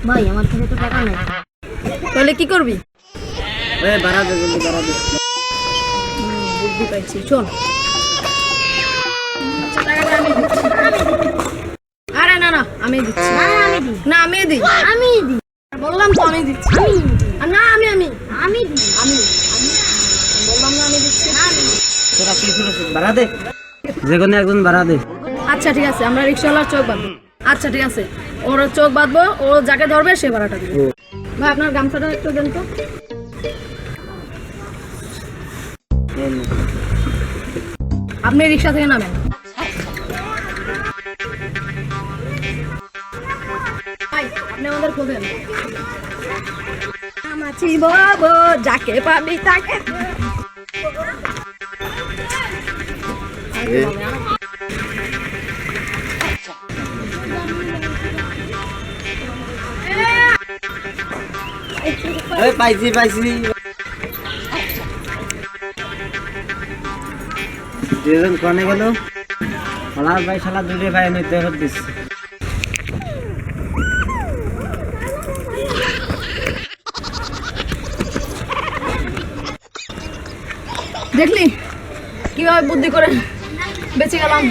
ভাই আমার কাছে তো টাকা নেই। তাহলে কি করবি? বাড়া দে, বুদ্ধি পাইছি, শোন। টাকাটা আমি দিচ্ছি। আরে না না, আমি দিচ্ছি। না আমি দিই। বললাম তো আমি দিচ্ছি। না আমি বললাম না আমি দিচ্ছি। তোরা কি শুরু বাড়া দে, যে কোনো একজন বাড়া দে। আচ্ছা ঠিক আছে, আমরা রিক্সাওয়ালার চোখ বাঁধবো। আচ্ছা ঠিক আছে, ওর চোখ বাঁধবো, ও যাকে ধরবে সে ভাড়াটা দিবে। ভাই আপনার গামছাটা একটু দেন তো। আপনি রিক্সা থেকে নামেন। ভাই আপনি আমাদের খোঁজেন। আমাছি বাবু, যাকে পাবি তাকে। পাইছি দুজন কনে গেল, শালার ভাই শালা দুটো ভাই নিতে দিচ্ছে। দেখলি কিভাবে বুদ্ধি করে বেঁচে গেলাম।